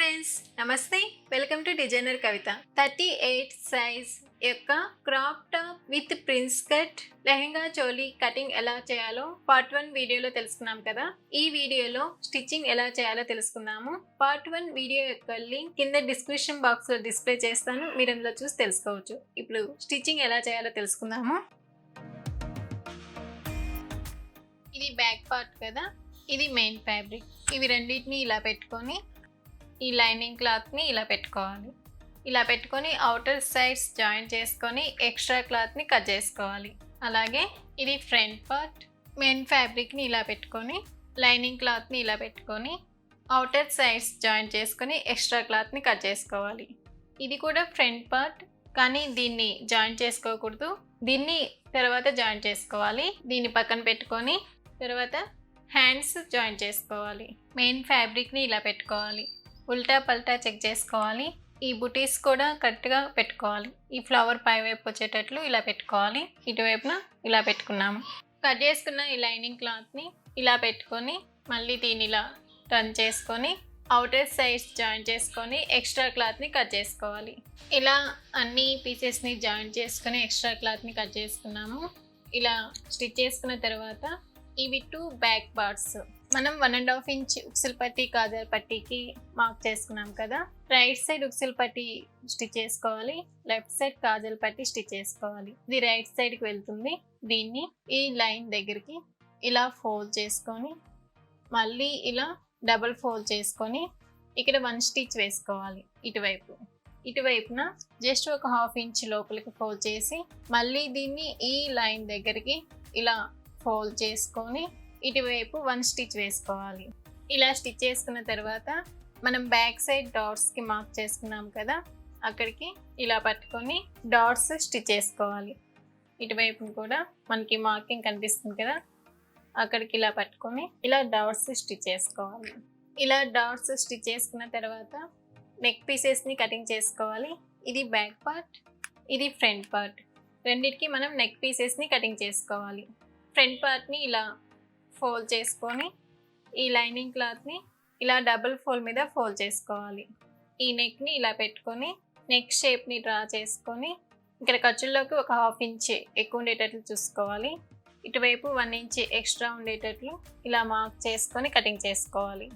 Friends, నమస్తే. Welcome to designer Kavitha. 38 size యొక్క crop top with prince cut lehenga choli cutting ఎలా చేయాలో పార్ట్ 1 వీడియోలో తెలుసుకున్నాం కదా. ఈ వీడియోలో స్టిచ్చింగ్ ఎలా చేయాలో తెలుసుకుందాము. పార్ట్ 1 వీడియో యొక్క లింక్ కింద డిస్క్రిప్షన్ బాక్స్ లో డిస్ప్లే చేస్తాను, మీరు అందులో చూసి తెలుసుకోవచ్చు. ఇప్పుడు స్టిచ్చింగ్ ఎలా చేయాలో తెలుసుకుందాము. ఇది బ్యాక్ పార్ట్ కదా, ఇది మెయిన్ ఫ్యాబ్రిక్. ఇవి రెండింటిని ఇలా పెట్టుకొని ఈ లైనింగ్ క్లాత్ని ఇలా పెట్టుకోవాలి. ఇలా పెట్టుకొని అవుటర్ సైడ్స్ జాయిన్ చేసుకొని ఎక్స్ట్రా క్లాత్ని కట్ చేసుకోవాలి. అలాగే ఇది ఫ్రంట్ పార్ట్. మెయిన్ ఫ్యాబ్రిక్ని ఇలా పెట్టుకొని లైనింగ్ క్లాత్ని ఇలా పెట్టుకొని అవుటర్ సైడ్స్ జాయిన్ చేసుకొని ఎక్స్ట్రా క్లాత్ని కట్ చేసుకోవాలి. ఇది కూడా ఫ్రంట్ పార్ట్, కానీ దీన్ని జాయిన్ చేసుకోకూడదు. దీన్ని తర్వాత జాయిన్ చేసుకోవాలి. దీన్ని పక్కన పెట్టుకొని తర్వాత హ్యాండ్స్ జాయిన్ చేసుకోవాలి. మెయిన్ ఫ్యాబ్రిక్ని ఇలా పెట్టుకోవాలి. ఉల్టా పల్టా చెక్ చేసుకోవాలి. ఈ బుటీస్ కూడా కరెక్ట్గా పెట్టుకోవాలి. ఈ ఫ్లవర్ పై వైపు వచ్చేటట్లు ఇలా పెట్టుకోవాలి. ఇటువైపున ఇలా పెట్టుకున్నాము. కట్ చేసుకున్న ఈ లైనింగ్ క్లాత్ని ఇలా పెట్టుకొని మళ్ళీ దీన్ని ఇలా టర్న్ చేసుకొని అవుటర్ సైడ్స్ జాయిన్ చేసుకొని ఎక్స్ట్రా క్లాత్ని కట్ చేసుకోవాలి. ఇలా అన్ని పీసెస్ని జాయిన్ చేసుకొని ఎక్స్ట్రా క్లాత్ని కట్ చేసుకున్నాము. ఇలా స్టిచ్ చేసుకున్న తర్వాత ఇవి 2 బ్యాక్ పార్ట్స్. మనం 1.5 ఇంచ్ ఉక్సులు పట్టి కాజల్ పట్టీకి మార్క్ చేసుకున్నాం కదా. రైట్ సైడ్ ఉక్సులు పట్టి స్టిచ్ చేసుకోవాలి, లెఫ్ట్ సైడ్ కాజల్ పట్టి స్టిచ్ చేసుకోవాలి. ఇది రైట్ సైడ్కి వెళ్తుంది. దీన్ని ఈ లైన్ దగ్గరికి ఇలా ఫోల్డ్ చేసుకొని మళ్ళీ ఇలా డబుల్ ఫోల్డ్ చేసుకొని ఇక్కడ 1 స్టిచ్ వేసుకోవాలి. ఇటువైపున జస్ట్ ఒక 1/2 ఇంచ్ లోపలికి ఫోల్డ్ చేసి మళ్ళీ దీన్ని ఈ లైన్ దగ్గరికి ఇలా ఫోల్డ్ చేసుకొని ఇటువైపు 1 స్టిచ్ వేసుకోవాలి. ఇలా స్టిచ్ చేసుకున్న తర్వాత మనం బ్యాక్ సైడ్ డాట్స్కి మార్క్ చేసుకున్నాం కదా, అక్కడికి ఇలా పట్టుకొని డాట్స్ స్టిచ్ చేసుకోవాలి. ఇటువైపు కూడా మనకి మార్కింగ్ కనిపిస్తుంది కదా, అక్కడికి ఇలా పట్టుకొని ఇలా డాట్స్ స్టిచ్ చేసుకోవాలి. ఇలా డాట్స్ స్టిచ్ చేసుకున్న తర్వాత నెక్ పీసెస్ని కటింగ్ చేసుకోవాలి. ఇది బ్యాక్ పార్ట్, ఇది ఫ్రంట్ పార్ట్. రెండింటికి మనం నెక్ పీసెస్ని కటింగ్ చేసుకోవాలి. ఫ్రంట్ పార్ట్ని ఇలా ఫోల్డ్ చేసుకొని ఈ లైనింగ్ క్లాత్ని ఇలా డబుల్ ఫోల్డ్ మీద ఫోల్డ్ చేసుకోవాలి. ఈ నెక్ని ఇలా పెట్టుకొని నెక్ షేప్ని డ్రా చేసుకొని ఇక్కడ ఖర్చుల్లోకి ఒక 1/2 ఇంచ్ ఎక్కువ ఉండేటట్లు చూసుకోవాలి. ఇటువైపు 1 ఇంచ్ ఎక్స్ట్రా ఉండేటట్లు ఇలా మార్క్ చేసుకొని కటింగ్ చేసుకోవాలి.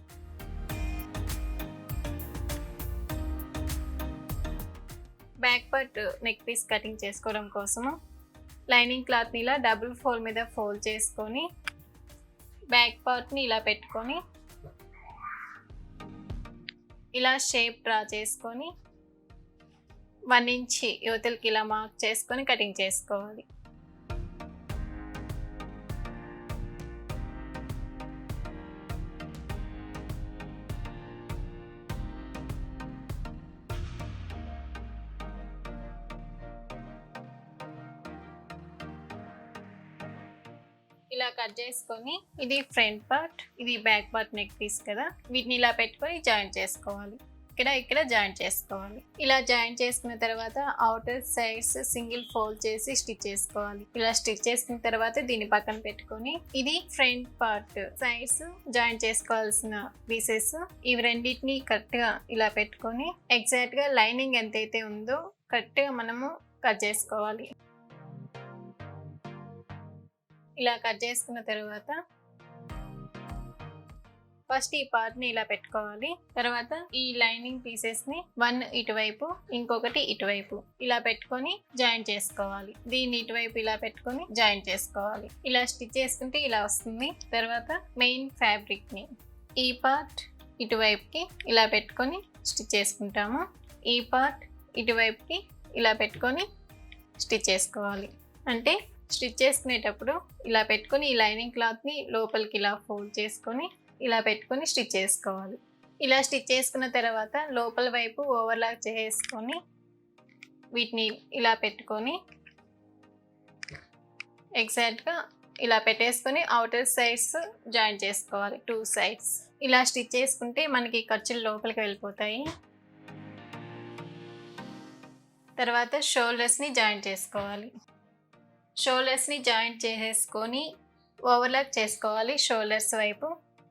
Back part neck piece cutting చేసుకోవడం కోసము లైనింగ్ క్లాత్ని ఇలా డబుల్ ఫోల్డ్ మీద ఫోల్డ్ చేసుకొని బ్యాక్ పార్ట్ని ఇలా పెట్టుకొని ఇలా షేప్ డ్రా చేసుకొని 1 ఇంచ్ యువతలకి ఇలా మార్క్ చేసుకొని కటింగ్ చేసుకోవాలి. ఇలా కట్ చేసుకొని ఇది ఫ్రంట్ పార్ట్, ఇది బ్యాక్ పార్ట్ నెక్ పీస్ కదా, వీటిని ఇలా పెట్టుకొని జాయింట్ చేసుకోవాలి. ఇక్కడ జాయింట్ చేసుకోవాలి. ఇలా జాయింట్ చేసుకున్న తర్వాత అవుటర్ సైడ్స్ సింగిల్ ఫోల్డ్ చేసి స్టిచ్ చేసుకోవాలి. ఇలా స్టిచ్ చేసుకున్న తర్వాత దీన్ని పక్కన పెట్టుకొని ఇది ఫ్రంట్ పార్ట్ సైడ్స్ జాయింట్ చేసుకోవాల్సిన పీసెస్. ఇవి రెండింటిని కరెక్ట్గా ఇలా పెట్టుకొని ఎగ్జాక్ట్గా లైనింగ్ ఎంతైతే ఉందో కరెక్ట్గా మనము కట్ చేసుకోవాలి. ఇలా కట్ చేసుకున్న తర్వాత ఫస్ట్ ఈ పార్ట్ని ఇలా పెట్టుకోవాలి. తర్వాత ఈ లైనింగ్ పీసెస్ని 1 ఇటువైపు ఇంకొకటి ఇటువైపు ఇలా పెట్టుకొని జాయింట్ చేసుకోవాలి. దీన్ని ఇటువైపు ఇలా పెట్టుకొని జాయింట్ చేసుకోవాలి. ఇలా స్టిచ్ చేసుకుంటే ఇలా వస్తుంది. తర్వాత మెయిన్ ఫ్యాబ్రిక్ని ఈ పార్ట్ ఇటువైపుకి ఇలా పెట్టుకొని స్టిచ్ చేసుకుంటాము. ఈ పార్ట్ ఇటువైపుకి ఇలా పెట్టుకొని స్టిచ్ చేసుకోవాలి. అంటే స్టిచ్ చేసుకునేటప్పుడు ఇలా పెట్టుకొని ఈ లైనింగ్ క్లాత్ని లోపలికి ఇలా ఫోల్డ్ చేసుకొని ఇలా పెట్టుకొని స్టిచ్ చేసుకోవాలి. ఇలా స్టిచ్ చేసుకున్న తర్వాత లోపల వైపు ఓవర్లాక్ చేసుకొని వీటిని ఇలా పెట్టుకొని ఎగ్జాక్ట్గా ఇలా పెట్టేసుకొని అవుటర్ సైడ్స్ జాయిన్ చేసుకోవాలి. 2 సైడ్స్ ఇలా స్టిచ్ చేసుకుంటే మనకి ఖర్చులు లోపలికి వెళ్ళిపోతాయి. తర్వాత షోల్డర్స్ని జాయిన్ చేసుకోవాలి. షోల్డర్స్ని జాయింట్ చేసేసుకొని ఓవర్లాక్ చేసుకోవాలి షోల్డర్స్ వైపు.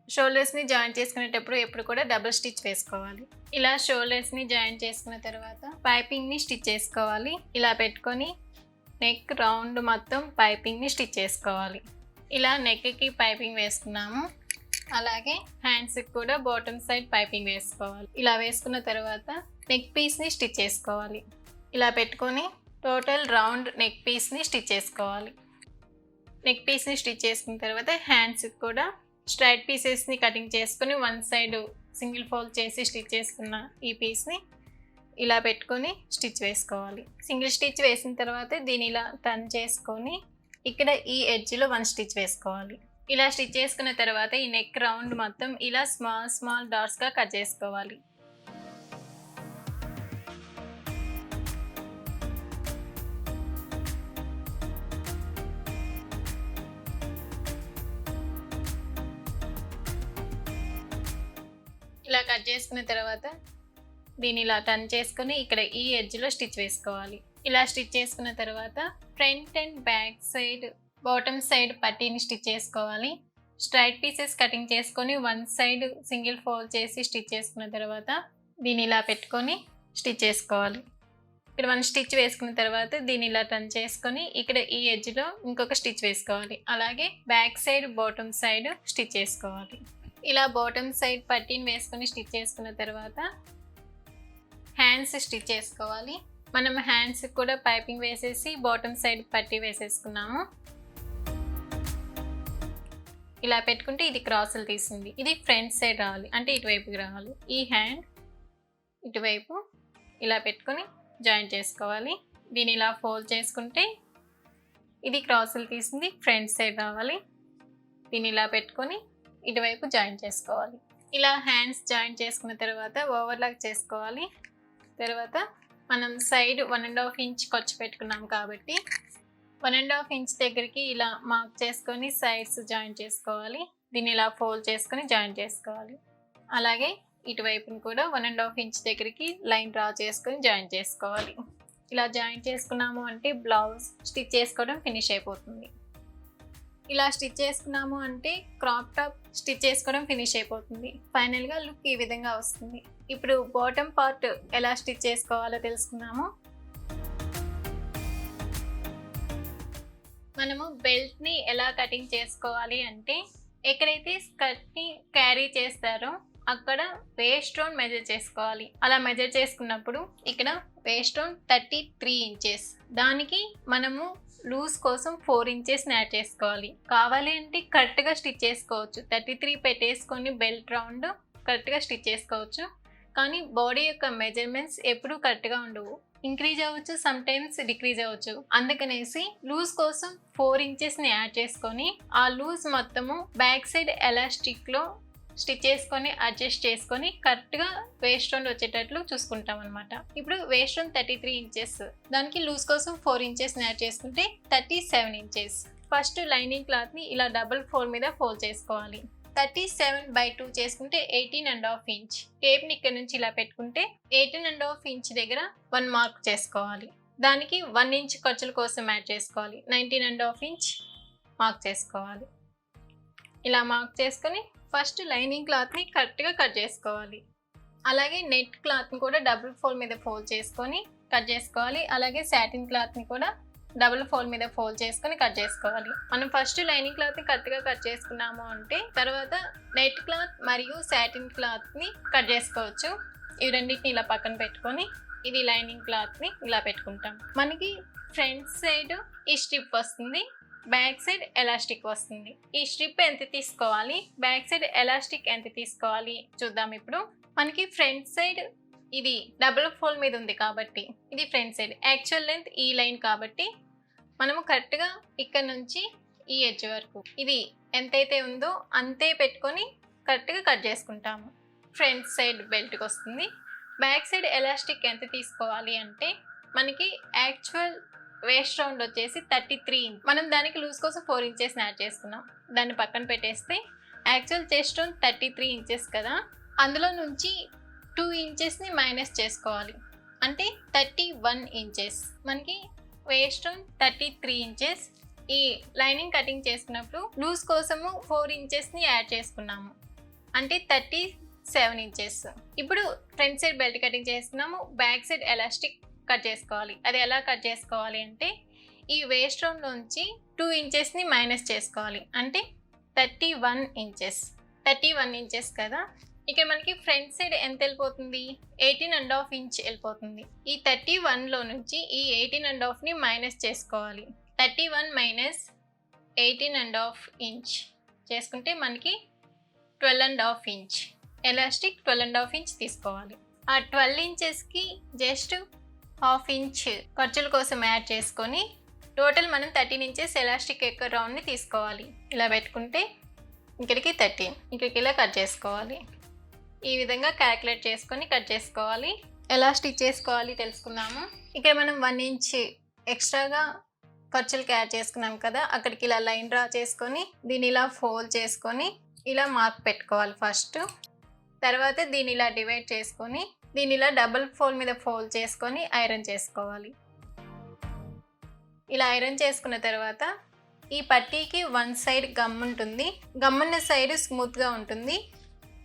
షోల్డర్స్ని జాయిన్ చేసుకునేటప్పుడు ఎప్పుడు కూడా డబుల్ స్టిచ్ వేసుకోవాలి. ఇలా షోల్డర్స్ని జాయిన్ చేసుకున్న తర్వాత పైపింగ్ని స్టిచ్ చేసుకోవాలి. ఇలా పెట్టుకొని నెక్ రౌండ్ మొత్తం పైపింగ్ని స్టిచ్ చేసుకోవాలి. ఇలా నెక్కి పైపింగ్ వేసుకున్నాము. అలాగే హ్యాండ్స్కి కూడా బాటమ్ సైడ్ పైపింగ్ వేసుకోవాలి. ఇలా వేసుకున్న తర్వాత నెక్ పీస్ని స్టిచ్ చేసుకోవాలి. ఇలా పెట్టుకొని టోటల్ రౌండ్ నెక్ పీస్ని స్టిచ్ చేసుకోవాలి. నెక్ పీస్ని స్టిచ్ చేసుకున్న తర్వాత హ్యాండ్స్కి కూడా స్ట్రైట్ పీసెస్ని కటింగ్ చేసుకొని వన్ సైడ్ సింగిల్ ఫోల్డ్ చేసి స్టిచ్ చేసుకున్న ఈ పీస్ని ఇలా పెట్టుకొని స్టిచ్ వేసుకోవాలి. సింగిల్ స్టిచ్ వేసిన తర్వాత దీన్ని ఇలా టర్న్ చేసుకొని ఇక్కడ ఈ ఎడ్జ్లో 1 స్టిచ్ వేసుకోవాలి. ఇలా స్టిచ్ చేసుకున్న తర్వాత ఈ నెక్ రౌండ్ మొత్తం ఇలా స్మాల్ డాట్స్గా కట్ చేసుకోవాలి. ఇలా కట్ చేసుకున్న తర్వాత దీన్ని ఇలా టర్న్ చేసుకొని ఇక్కడ ఈ ఎడ్జ్లో స్టిచ్ వేసుకోవాలి. ఇలా స్టిచ్ చేసుకున్న తర్వాత front and back side bottom side పట్టీని స్టిచ్ చేసుకోవాలి. స్ట్రైట్ పీసెస్ కటింగ్ చేసుకొని వన్ సైడ్ సింగిల్ ఫోల్డ్ చేసి స్టిచ్ చేసుకున్న తర్వాత దీన్ని ఇలా పెట్టుకొని స్టిచ్ చేసుకోవాలి. ఇక్కడ 1 స్టిచ్ వేసుకున్న తర్వాత దీన్ని ఇలా టర్న్ చేసుకొని ఇక్కడ ఈ ఎడ్జ్లో ఇంకొక స్టిచ్ వేసుకోవాలి. అలాగే back side bottom side stitch చేసుకోవాలి. ఇలా బాటమ్ సైడ్ పట్టీని వేసుకొని స్టిచ్ చేసుకున్న తర్వాత హ్యాండ్స్ స్టిచ్ చేసుకోవాలి. మనం హ్యాండ్స్ కూడా పైపింగ్ వేసేసి బాటమ్ సైడ్ పట్టీ వేసేసుకున్నాము. ఇలా పెట్టుకుంటే ఇది క్రాసులు తీసింది. ఇది ఫ్రంట్ సైడ్ రావాలి, అంటే ఇటువైపుకి రావాలి. ఈ హ్యాండ్ ఇటువైపు ఇలా పెట్టుకొని జాయిన్ చేసుకోవాలి. దీన్ని ఇలా ఫోల్డ్ చేసుకుంటే ఇది క్రాసులు తీసింది ఫ్రంట్ సైడ్ రావాలి. దీన్ని ఇలా పెట్టుకొని ఇటువైపు జాయిన్ చేసుకోవాలి. ఇలా హ్యాండ్స్ జాయిన్ చేసుకున్న తర్వాత ఓవర్లాక్ చేసుకోవాలి. తర్వాత మనం సైడ్ 1.5 ఇంచ్ ఖర్చు పెట్టుకున్నాం కాబట్టి 1.5 ఇంచ్ దగ్గరికి ఇలా మార్క్ చేసుకొని సైడ్స్ జాయిన్ చేసుకోవాలి. దీన్ని ఇలా ఫోల్డ్ చేసుకొని జాయిన్ చేసుకోవాలి. అలాగే ఇటువైపుని కూడా 1.5 ఇంచ్ దగ్గరికి లైన్ డ్రా చేసుకొని జాయిన్ చేసుకోవాలి. ఇలా జాయిన్ చేసుకున్నాము అంటే బ్లౌజ్ స్టిచ్ చేసుకోవడం ఫినిష్ అయిపోతుంది. ఇలా స్టిచ్ చేసుకున్నాము అంటే క్రాప్ టాప్ స్టిచ్ చేసుకోవడం ఫినిష్ అయిపోతుంది. ఫైనల్గా లుక్ ఈ విధంగా వస్తుంది. ఇప్పుడు బాటమ్ పార్ట్ ఎలా స్టిచ్ చేసుకోవాలో తెలుసుకున్నాము. మనము బెల్ట్ని ఎలా కటింగ్ చేసుకోవాలి అంటే ఎక్కడైతే స్కర్ట్ని క్యారీ చేస్తారో అక్కడ వేస్ట్ రౌండ్ మెజర్ చేసుకోవాలి. అలా మెజర్ చేసుకున్నప్పుడు ఇక్కడ వేస్ట్ రౌండ్ 33 ఇంచెస్, దానికి మనము లూజ్ కోసం 4 ఇంచెస్ని యాడ్ చేసుకోవాలి. కావాలి అంటే కరెక్ట్గా స్టిచ్ చేసుకోవచ్చు. 33 పెట్టేసుకొని బెల్ట్ రౌండ్ కరెక్ట్గా స్టిచ్ చేసుకోవచ్చు. కానీ బాడీ యొక్క మెజర్మెంట్స్ ఎప్పుడూ కరెక్ట్గా ఉండవు. ఇంక్రీజ్ అవ్వచ్చు, సమ్ టైమ్స్ డిక్రీజ్ అవ్వచ్చు. అందుకనేసి లూజ్ కోసం 4 ఇంచెస్ని యాడ్ చేసుకొని ఆ లూజ్ మొత్తము బ్యాక్ సైడ్ ఎలాస్టిక్లో స్టిచ్ చేసుకొని అడ్జస్ట్ చేసుకొని కరెక్ట్గా వేస్ట్ రౌండ్ వచ్చేటట్లు చూసుకుంటాం అనమాట. ఇప్పుడు వేస్ట్ రౌండ్ 33 ఇంచెస్, దానికి లూజ్ కోసం 4 ఇంచెస్ని యాడ్ చేసుకుంటే 37 ఇంచెస్. ఫస్ట్ లైనింగ్ క్లాత్ని ఇలా డబుల్ ఫోల్డ్ మీద ఫోల్డ్ చేసుకోవాలి. 37/2 చేసుకుంటే 18.5 ఇంచ్. టేప్ని ఇక్కడ నుంచి ఇలా పెట్టుకుంటే 18.5 ఇంచ్ దగ్గర 1 మార్క్ చేసుకోవాలి. దానికి 1 ఇంచ్ ఖర్చుల కోసం యాడ్ చేసుకోవాలి. 19.5 ఇంచ్ మార్క్ చేసుకోవాలి. ఇలా మార్క్ చేసుకొని ఫస్ట్ లైనింగ్ క్లాత్ని కరెక్ట్గా కట్ చేసుకోవాలి. అలాగే నెట్ క్లాత్ని కూడా డబుల్ ఫోల్డ్ మీద ఫోల్డ్ చేసుకొని కట్ చేసుకోవాలి. అలాగే సాటిన్ క్లాత్ని కూడా డబుల్ ఫోల్డ్ మీద ఫోల్డ్ చేసుకొని కట్ చేసుకోవాలి. మనం ఫస్ట్ లైనింగ్ క్లాత్ని కరెక్ట్గా కట్ చేసుకున్నాము అంటే తర్వాత నెట్ క్లాత్ మరియు సాటిన్ క్లాత్ని కట్ చేసుకోవచ్చు. ఇవి రెండింటిని ఇలా పక్కన పెట్టుకొని ఇది లైనింగ్ క్లాత్ని ఇలా పెట్టుకుంటాం. మనకి ఫ్రంట్ సైడ్ ఈ స్ట్రిప్ వస్తుంది, బ్యాక్ సైడ్ ఎలాస్టిక్ వస్తుంది. ఈ స్ట్రిప్ ఎంత తీసుకోవాలి, బ్యాక్ సైడ్ ఎలాస్టిక్ ఎంత తీసుకోవాలి చూద్దాం. ఇప్పుడు మనకి ఫ్రంట్ సైడ్ ఇది డబుల్ ఫోల్డ్ మీద ఉంది కాబట్టి ఇది ఫ్రంట్ సైడ్. యాక్చువల్ లెంత్ ఈ లైన్ కాబట్టి మనము కరెక్ట్గా ఇక్కడ నుంచి ఈ ఎడ్జ్ వరకు ఇది ఎంతైతే ఉందో అంతే పెట్టుకొని కరెక్ట్గా కట్ చేసుకుంటాము. ఫ్రంట్ సైడ్ బెల్ట్కి వస్తుంది. బ్యాక్ సైడ్ ఎలాస్టిక్ ఎంత తీసుకోవాలి అంటే మనకి యాక్చువల్ వేస్ట్ రౌండ్ వచ్చేసి 33 ఇంచ్. మనం దానికి లూజ్ కోసం 4 ఇంచెస్ యాడ్ చేసుకున్నాం. దాన్ని పక్కన పెట్టేస్తే యాక్చువల్ చెస్ట్ రౌండ్ 33 ఇంచెస్ కదా, అందులో నుంచి 2 ఇంచెస్ని మైనస్ చేసుకోవాలి. అంటే 31 ఇంచెస్. మనకి వేస్ట్ రౌండ్ 33 ఇంచెస్. ఈ లైనింగ్ కటింగ్ చేసుకున్నప్పుడు లూజ్ కోసము 4 ఇంచెస్ని యాడ్ చేసుకున్నాము. అంటే 37 ఇంచెస్. ఇప్పుడు ఫ్రంట్ సైడ్ బెల్ట్ కటింగ్ చేస్తున్నాము, బ్యాక్ సైడ్ ఎలాస్టిక్ కట్ చేసుకోవాలి. అది ఎలా కట్ చేసుకోవాలి అంటే ఈ వేస్ట్ రౌండ్లోంచి 2 ఇంచెస్ని మైనస్ చేసుకోవాలి. అంటే 31 ఇంచెస్. 31 ఇంచెస్ కదా. ఇక్కడ మనకి ఫ్రంట్ సైడ్ ఎంత వెళ్ళిపోతుంది, 18.5 ఇంచ్ వెళ్ళిపోతుంది. ఈ 31లో నుంచి ఈ 18.5ని మైనస్ చేసుకోవాలి. 31 మైనస్ 18.5 ఇంచ్ చేసుకుంటే మనకి 12.5 ఇంచ్. ఎలాస్టిక్ 12.5 ఇంచ్ తీసుకోవాలి. ఆ 12 ఇంచెస్కి జస్ట్ 1/2 ఇంచ్ ఖర్చుల కోసం యాడ్ చేసుకొని టోటల్ మనం 13 ఇంచెస్ ఎలాస్టిక్ ఎక్కువ రౌండ్ని తీసుకోవాలి. ఇలా పెట్టుకుంటే ఇక్కడికి 13, ఇక్కడికి ఇలా కట్ చేసుకోవాలి. ఈ విధంగా క్యాలిక్యులేట్ చేసుకొని కట్ చేసుకోవాలి. ఎలా స్టిచ్ చేసుకోవాలి తెలుసుకుందాము. ఇక్కడ మనం 1 ఇంచ్ ఎక్స్ట్రాగా ఖర్చులకి యాడ్ చేసుకున్నాం కదా, అక్కడికి ఇలా లైన్ డ్రా చేసుకొని దీన్ని ఇలా ఫోల్డ్ చేసుకొని ఇలా మార్క్ పెట్టుకోవాలి ఫస్ట్. తర్వాత దీన్ని ఇలా డివైడ్ చేసుకొని దీన్ని ఇలా డబుల్ ఫోల్డ్ మీద ఫోల్డ్ చేసుకొని ఐరన్ చేసుకోవాలి. ఇలా ఐరన్ చేసుకున్న తర్వాత ఈ పట్టీకి 1 సైడ్ గమ్ ఉంటుంది. గమ్ ఉన్న సైడ్ స్మూత్గా ఉంటుంది,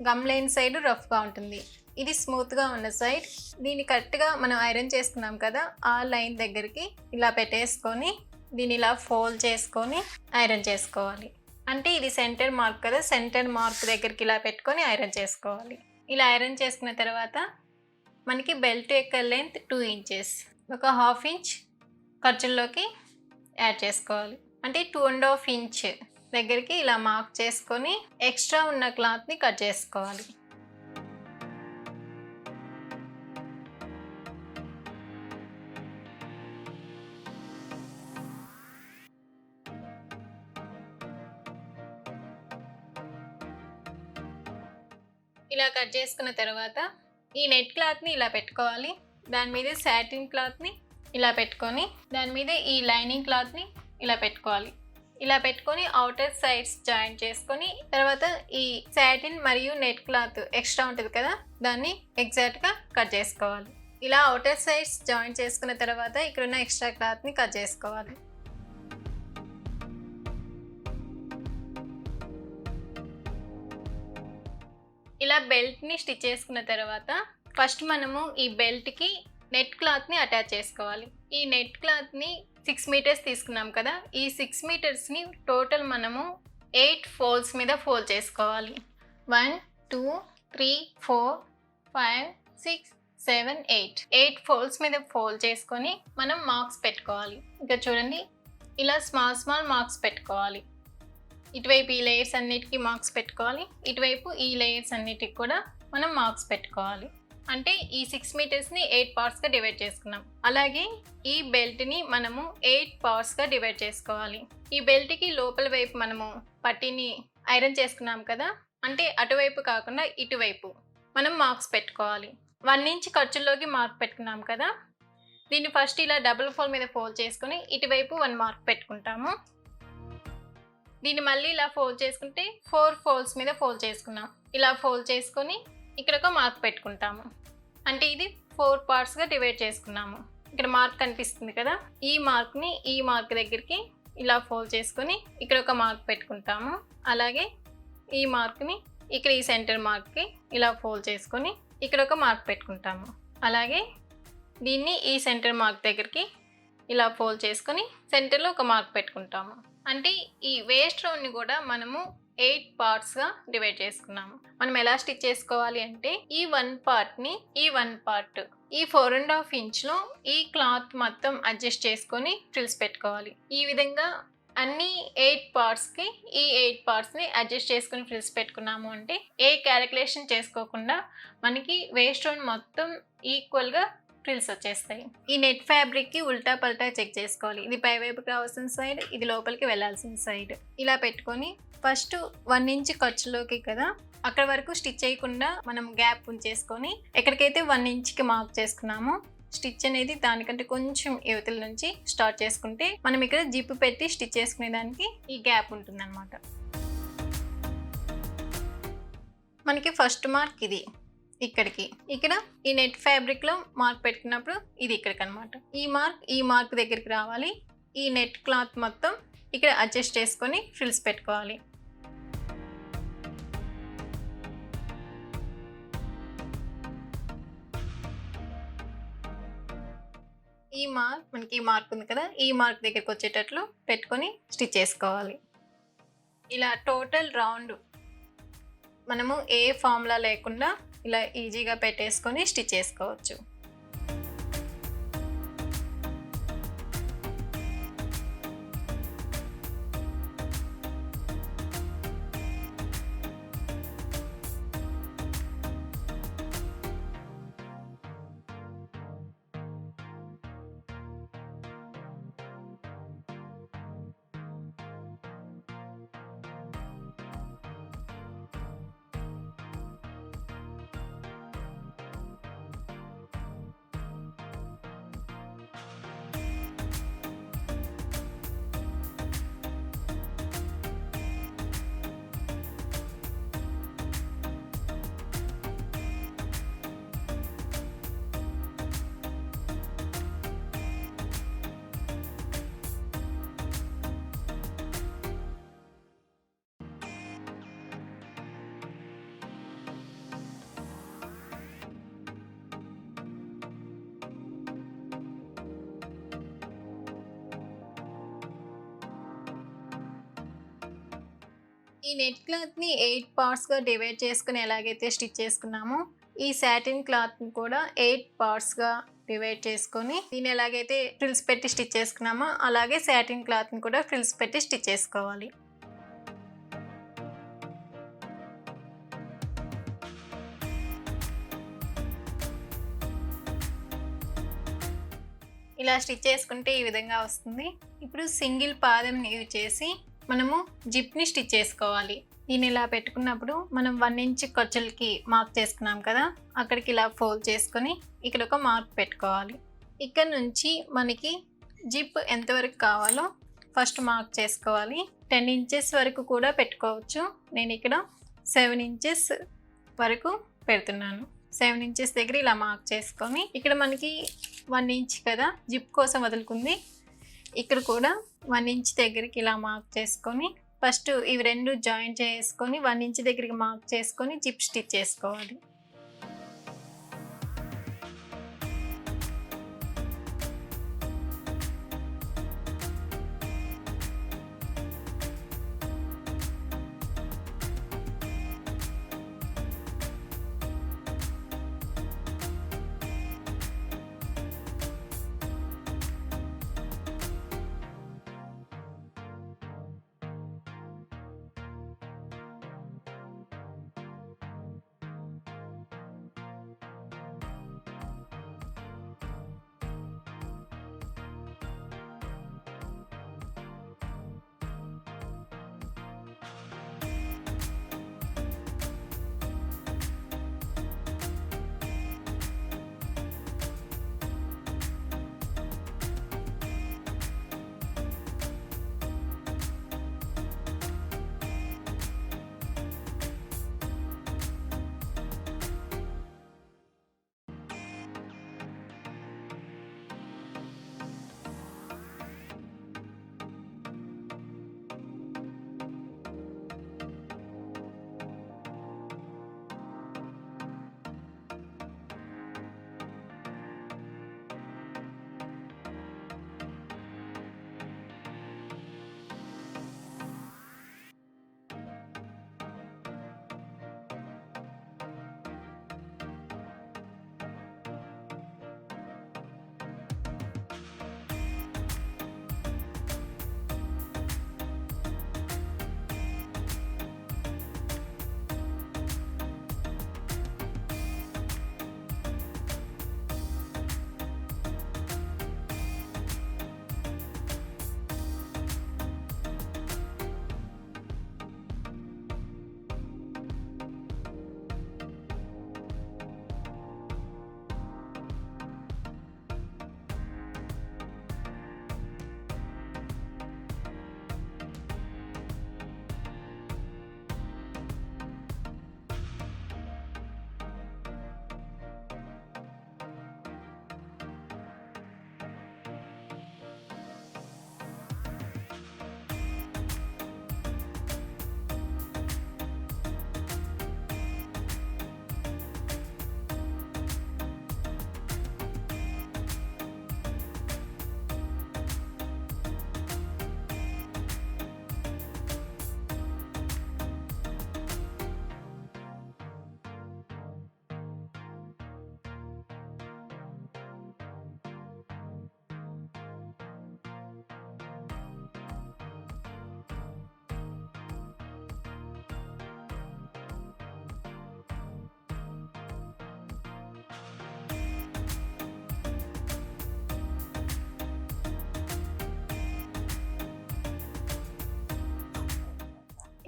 గమ్ లేని సైడ్ రఫ్గా ఉంటుంది. ఇది స్మూత్గా ఉన్న సైడ్. దీన్ని కరెక్ట్గా మనం ఐరన్ చేసుకున్నాం కదా, ఆ లైన్ దగ్గరికి ఇలా పెట్టేసుకొని దీన్ని ఇలా ఫోల్డ్ చేసుకొని ఐరన్ చేసుకోవాలి. అంటే ఇది సెంటర్ మార్క్ కదా, సెంటర్ మార్క్ దగ్గరికి ఇలా పెట్టుకొని ఐరన్ చేసుకోవాలి. ఇలా ఐరన్ చేసుకున్న తర్వాత మనకి బెల్ట్ యొక్క లెంత్ 2 ఇంచెస్, ఒక 1/2 ఇంచ్ ఖర్చుల్లోకి యాడ్ చేసుకోవాలి. అంటే 2.5 ఇంచ్ దగ్గరికి ఇలా మార్క్ చేసుకొని ఎక్స్ట్రా ఉన్న క్లాత్ని కట్ చేసుకోవాలి. ఇలా కట్ చేసుకున్న తర్వాత ఈ నెట్ క్లాత్ని ఇలా పెట్టుకోవాలి. దాని మీద సాటిన్ క్లాత్ని ఇలా పెట్టుకొని దాని మీద ఈ లైనింగ్ క్లాత్ని ఇలా పెట్టుకోవాలి. ఇలా పెట్టుకొని అవుటర్ సైడ్స్ జాయింట్ చేసుకొని తర్వాత ఈ సాటిన్ మరియు నెట్ క్లాత్ ఎక్స్ట్రా ఉంటుంది కదా, దాన్ని ఎగ్జాక్ట్గా కట్ చేసుకోవాలి. ఇలా అవుటర్ సైడ్స్ జాయింట్ చేసుకున్న తర్వాత ఇక్కడున్న ఎక్స్ట్రా క్లాత్ని కట్ చేసుకోవాలి. ఇలా బెల్ట్ని స్టిచ్ చేసుకున్న తర్వాత ఫస్ట్ మనము ఈ బెల్ట్కి నెట్ క్లాత్ని అటాచ్ చేసుకోవాలి. ఈ నెట్ క్లాత్ని 6 మీటర్స్ తీసుకున్నాం కదా, ఈ 6 మీటర్స్ని టోటల్ మనము 8 ఫోల్డ్స్ మీద ఫోల్డ్ చేసుకోవాలి. 1 2 3 4 5 6 7 8 ఫోల్డ్స్ మీద ఫోల్డ్ చేసుకొని మనం మార్క్స్ పెట్టుకోవాలి. ఇంకా చూడండి, ఇలా స్మాల్ మార్క్స్ పెట్టుకోవాలి. ఇటువైపు ఈ లేయర్స్ అన్నిటికీ మార్క్స్ పెట్టుకోవాలి, ఇటువైపు ఈ లేయర్స్ అన్నిటికి కూడా మనం మార్క్స్ పెట్టుకోవాలి. అంటే ఈ 6 మీటర్స్ని 8 పార్ట్స్గా డివైడ్ చేసుకున్నాం. అలాగే ఈ బెల్ట్ని మనము 8 పార్ట్స్గా డివైడ్ చేసుకోవాలి. ఈ బెల్ట్కి లోపల వైపు మనము పట్టీని ఐరన్ చేసుకున్నాం కదా, అంటే అటువైపు కాకుండా ఇటువైపు మనం మార్క్స్ పెట్టుకోవాలి. 1 ఇంచ్ ఖర్చుల్లోకి మార్క్ పెట్టుకున్నాం కదా, దీన్ని ఫస్ట్ ఇలా డబుల్ ఫోల్డ్ మీద ఫోల్డ్ చేసుకొని ఇటువైపు 1 మార్క్ పెట్టుకుంటాము. దీన్ని మళ్ళీ ఇలా ఫోల్డ్ చేసుకుంటే 4 ఫోల్డ్స్ మీద ఫోల్డ్ చేసుకున్నాం. ఇలా ఫోల్డ్ చేసుకొని ఇక్కడ ఒక మార్క్ పెట్టుకుంటాము. అంటే ఇది 4 పార్ట్స్గా డివైడ్ చేసుకున్నాము. ఇక్కడ మార్క్ కనిపిస్తుంది కదా, ఈ మార్క్ని ఈ మార్క్ దగ్గరికి ఇలా ఫోల్డ్ చేసుకొని ఇక్కడ ఒక మార్క్ పెట్టుకుంటాము. అలాగే ఈ మార్క్ని ఇక్కడ ఈ సెంటర్ మార్క్కి ఇలా ఫోల్డ్ చేసుకొని ఇక్కడ ఒక మార్క్ పెట్టుకుంటాము. అలాగే దీన్ని ఈ సెంటర్ మార్క్ దగ్గరికి ఇలా ఫోల్డ్ చేసుకొని సెంటర్లో ఒక మార్క్ పెట్టుకుంటాము. అంటే ఈ వేస్ట్ రౌండ్ని కూడా మనము 8 పార్ట్స్గా డివైడ్ చేసుకున్నాము. మనం ఎలా స్టిచ్ చేసుకోవాలి అంటే ఈ 1 పార్ట్ని ఈ 1 పార్ట్ ఈ 4.5 ఇంచ్లో ఈ క్లాత్ మొత్తం అడ్జస్ట్ చేసుకొని ఫ్రిల్స్ పెట్టుకోవాలి. ఈ విధంగా అన్ని 8 పార్ట్స్కి ఈ 8 పార్ట్స్ని అడ్జస్ట్ చేసుకొని ఫ్రిల్స్ పెట్టుకున్నాము అంటే ఏ క్యాలిక్యులేషన్ చేసుకోకుండా మనకి వేస్ట్ రౌండ్ మొత్తం ఈక్వల్గా ఫ్రిల్స్ వచ్చేస్తాయి. ఈ నెట్ ఫ్యాబ్రిక్కి ఉల్టా పల్టా చెక్ చేసుకోవాలి. ఇది పై వైపుకి రావాల్సిన సైడ్, ఇది లోపలికి వెళ్ళాల్సిన సైడ్. ఇలా పెట్టుకొని ఫస్ట్ 1 ఇంచ్ ఖర్చులోకి కదా, అక్కడ వరకు స్టిచ్ చేయకుండా మనం గ్యాప్ ఉంచేసుకొని ఎక్కడికైతే 1 ఇంచ్కి మార్క్ చేసుకున్నామో స్టిచ్ అనేది దానికంటే కొంచెం యువతల నుంచి స్టార్ట్ చేసుకుంటే మనం ఇక్కడ జిప్ పెట్టి స్టిచ్ చేసుకునే దానికి ఈ గ్యాప్ ఉంటుందన్నమాట. మనకి ఫస్ట్ మార్క్ ఇది ఇక్కడికి, ఇక్కడ ఈ నెట్ ఫ్యాబ్రిక్లో మార్క్ పెట్టుకున్నప్పుడు ఇది ఇక్కడికి అనమాట. ఈ మార్క్ దగ్గరికి రావాలి. ఈ నెట్ క్లాత్ మొత్తం ఇక్కడ అడ్జస్ట్ చేసుకొని ఫ్రిల్స్ పెట్టుకోవాలి. మనకి ఈ మార్క్ ఉంది కదా! ఈ మార్క్ దగ్గరకొచ్చేటట్లు పెట్టుకొని స్టిచ్ చేసుకోవాలి. ఇలా టోటల్ రౌండ్ మనము ఏ ఫార్ములా లేకుండా ఇలా ఈజీగా పెట్టేసుకొని స్టిచ్ చేసుకోవచ్చు. ఈ నెట్ క్లాత్‌ని 8 పార్ట్స్‌గా డివైడ్ చేసుకొని ఎలాగైతే స్టిచ్ చేసుకున్నామో, ఈ సాటిన్ క్లాత్‌ని కూడా 8 పార్ట్స్‌గా డివైడ్ చేసుకొని, దీన్ని ఎలాగైతే ఫ్రిల్స్ పెట్టి స్టిచ్ చేసుకున్నామో, అలాగే సాటిన్ క్లాత్‌ని కూడా ఫ్రిల్స్ పెట్టి స్టిచ్ చేసుకోవాలి. ఇలా స్టిచ్ చేసుకుంటే ఈ విధంగా వస్తుంది. ఇప్పుడు సింగిల్ పాదంని యూజ్ చేసి మనము జిప్‌ని స్టిచ్ చేసుకోవాలి. దీన్ని ఇలా పెట్టుకున్నప్పుడు మనం 1 ఇంచ్ ఖర్చులకి మార్క్ చేసుకున్నాం కదా! అక్కడికి ఇలా ఫోల్డ్ చేసుకొని ఇక్కడ ఒక మార్క్ పెట్టుకోవాలి. ఇక్కడ నుంచి మనకి జిప్ ఎంతవరకు కావాలో ఫస్ట్ మార్క్ చేసుకోవాలి. 10 ఇంచెస్ వరకు కూడా పెట్టుకోవచ్చు. నేను ఇక్కడ 7 ఇంచెస్ వరకు పెడుతున్నాను. 7 ఇంచెస్ దగ్గర ఇలా మార్క్ చేసుకొని ఇక్కడ మనకి 1 ఇంచ్ కదా జిప్ కోసం వదులుకుంది. ఇక్కడ కూడా 1 ఇంచ్ దగ్గరికి ఇలా మార్క్ చేసుకొని ఫస్ట్ ఇవి 2 జాయిన్ చేసుకొని 1 ఇంచ్ దగ్గరికి మార్క్ చేసుకొని జిప్ స్టిచ్ చేసుకోవాలి.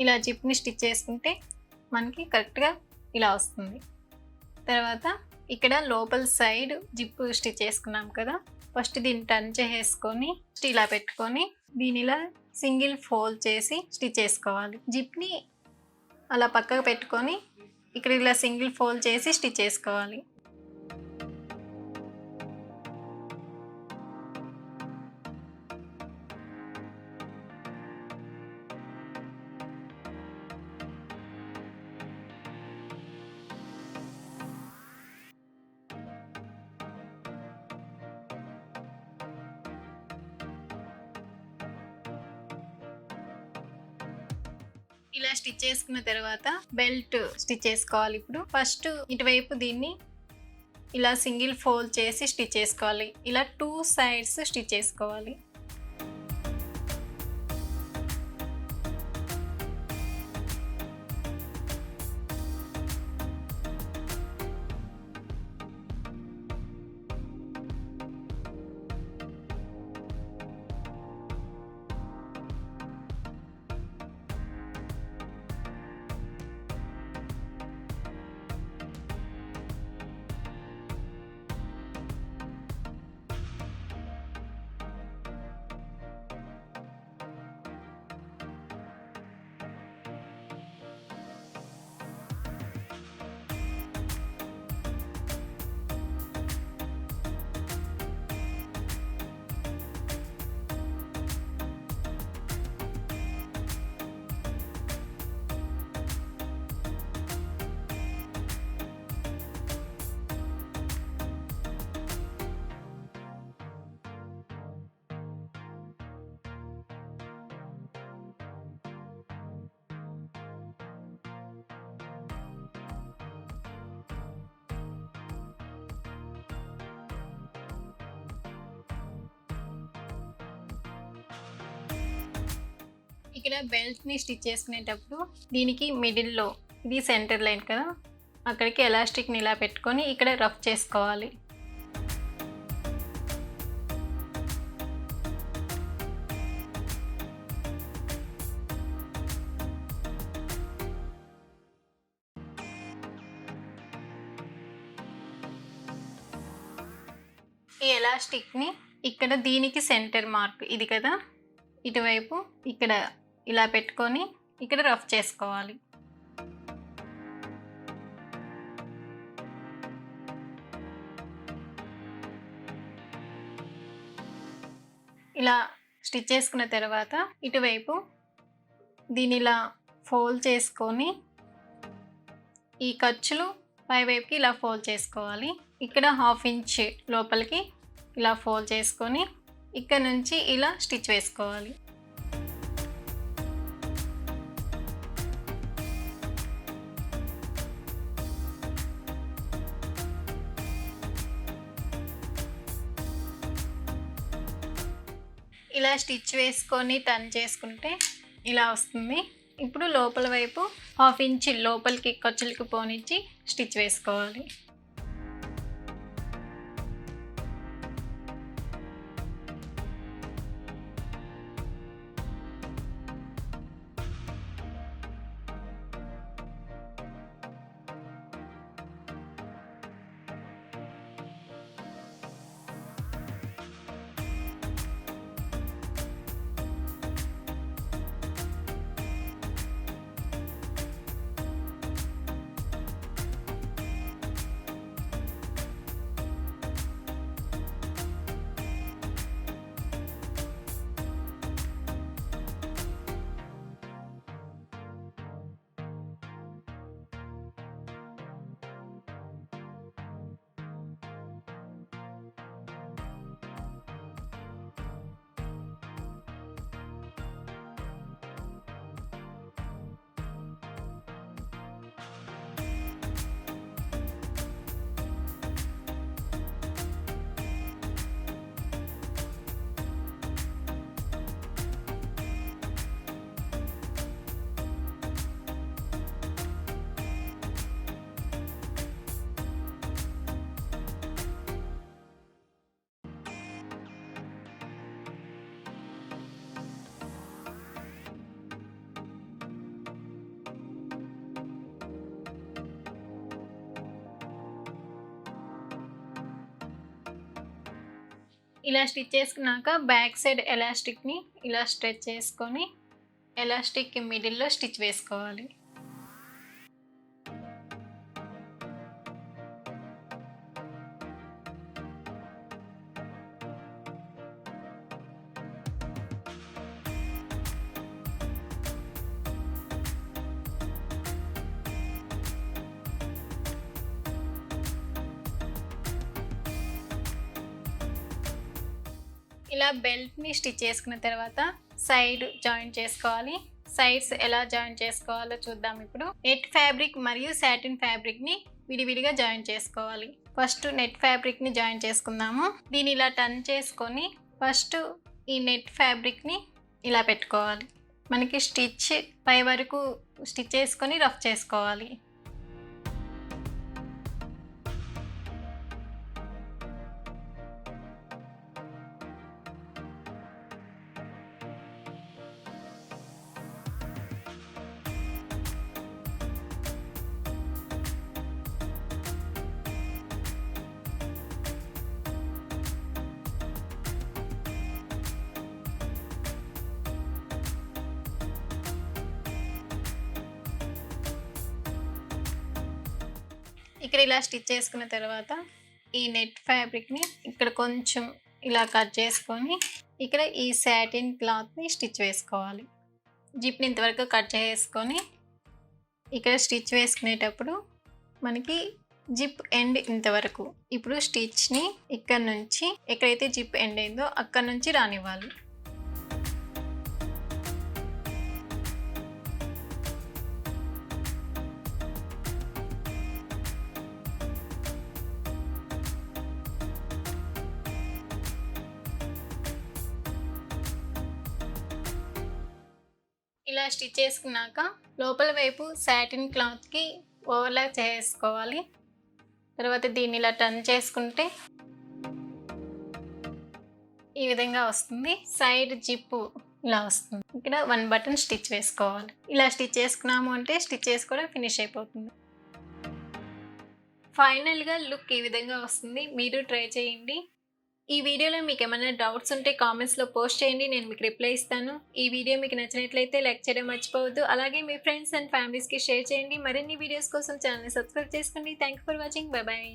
ఇలా జిప్ని స్టిచ్ చేసుకుంటే మనకి కరెక్ట్గా ఇలా వస్తుంది. తర్వాత ఇక్కడ లోపల సైడ్ జిప్ స్టిచ్ చేసుకున్నాం కదా, ఫస్ట్ దీన్ని టర్న్ చేసేసుకొని ఇలా పెట్టుకొని దీని ఇలా సింగిల్ ఫోల్డ్ చేసి స్టిచ్ చేసుకోవాలి. జిప్ని అలా పక్కకు పెట్టుకొని ఇక్కడ ఇలా సింగిల్ ఫోల్డ్ చేసి స్టిచ్ చేసుకోవాలి. ఇలా స్టిచ్ చేసుకున్న తర్వాత బెల్ట్ స్టిచ్ చేసుకోవాలి. ఇప్పుడు ఫస్ట్ ఇటువైపు దీన్ని ఇలా సింగిల్ ఫోల్డ్ చేసి స్టిచ్ చేసుకోవాలి. ఇలా 2 సైడ్స్ స్టిచ్ చేసుకోవాలి. ఇక్కడ బెల్ట్ని స్టిచ్ చేసుకునేటప్పుడు దీనికి మిడిల్లో ఇది సెంటర్ లైన్ కదా, అక్కడికి ఎలాస్టిక్ని ఇలా పెట్టుకొని ఇక్కడ రఫ్ చేసుకోవాలి. ఈ ఎలాస్టిక్ని ఇక్కడ దీనికి సెంటర్ మార్క్ ఇది కదా, ఇటువైపు ఇక్కడ ఇలా పెట్టుకొని ఇక్కడ రఫ్ చేసుకోవాలి. ఇలా స్టిచ్ చేసుకున్న తర్వాత ఇటువైపు దీని ఇలా ఫోల్డ్ చేసుకొని ఈ ఖర్చులు పైవైపుకి ఇలా ఫోల్డ్ చేసుకోవాలి. ఇక్కడ 1/2 ఇంచ్ లోపలికి ఇలా ఫోల్డ్ చేసుకొని ఇక్కడ నుంచి ఇలా స్టిచ్ వేసుకోవాలి. ఇలా స్టిచ్ వేసుకొని టర్న్ చేసుకుంటే ఇలా వస్తుంది. ఇప్పుడు లోపల వైపు 1/2 ఇంచ్ లోపలికి ఖర్చులకి పోనిచ్చి స్టిచ్ వేసుకోవాలి. ఇలా స్టిచ్ చేసుకున్నాక బ్యాక్ సైడ్ ఎలాస్టిక్ని ఇలా స్ట్రెచ్ చేసుకొని ఎలాస్టిక్ మిడిల్లో స్టిచ్ వేసుకోవాలి. ఇలా బెల్ట్ని స్టిచ్ చేసుకున్న తర్వాత సైడ్ జాయిన్ చేసుకోవాలి. సైడ్స్ ఎలా జాయిన్ చేసుకోవాలో చూద్దాం ఇప్పుడు. నెట్ ఫ్యాబ్రిక్ మరియు సాటిన్ ఫ్యాబ్రిక్ని విడివిడిగా జాయిన్ చేసుకోవాలి. ఫస్ట్ నెట్ ఫ్యాబ్రిక్ని జాయిన్ చేసుకుందాము. దీన్ని ఇలా టర్న్ చేసుకొని ఫస్ట్ ఈ నెట్ ఫ్యాబ్రిక్ని ఇలా పెట్టుకోవాలి. మనకి స్టిచ్ పై వరకు స్టిచ్ చేసుకొని రఫ్ చేసుకోవాలి. ఇక్కడ ఇలా స్టిచ్ చేసుకున్న తర్వాత ఈ నెట్ ఫ్యాబ్రిక్ని ఇక్కడ కొంచెం ఇలా కట్ చేసుకొని ఇక్కడ ఈ సాటిన్ క్లాత్ని స్టిచ్ వేసుకోవాలి. జిప్ని ఇంతవరకు కట్ చేసుకొని ఇక్కడ స్టిచ్ వేసుకునేటప్పుడు మనకి జిప్ ఎండ్ ఇంతవరకు. ఇప్పుడు స్టిచ్ని ఇక్కడ నుంచి ఎక్కడైతే జిప్ ఎండ్ అయిందో అక్కడ నుంచి రానివ్వాలి. ఇలా స్టిచ్ చేసుకున్నాక లోపల వైపు సాటిన్ క్లాత్కి ఓవర్లాక్ చేసుకోవాలి. తర్వాత దీన్ని ఇలా టర్న్ చేసుకుంటే ఈ విధంగా వస్తుంది. సైడ్ జిప్పు ఇలా వస్తుంది. ఇక్కడ 1 బటన్ స్టిచ్ వేసుకోవాలి. ఇలా స్టిచ్ చేసుకున్నాము అంటే స్టిచ్ చేసుకోవడం ఫినిష్ అయిపోతుంది. ఫైనల్గా లుక్ ఈ విధంగా వస్తుంది. మీరు ట్రై చేయండి. ఈ వీడియోలో మీకు ఏమైనా డౌట్స్ ఉంటే కామెంట్స్లో పోస్ట్ చేయండి, నేను మీకు రిప్లై ఇస్తాను. ఈ వీడియో మీకు నచ్చినట్లయితే లైక్ చేయడం మర్చిపోవద్దు. అలాగే మీ ఫ్రెండ్స్ అండ్ ఫ్యామిలీస్కి షేర్ చేయండి. మరిన్ని వీడియోస్ కోసం ఛానల్ని సబ్స్క్రైబ్ చేసుకోండి. Thank you for watching. Bye bye.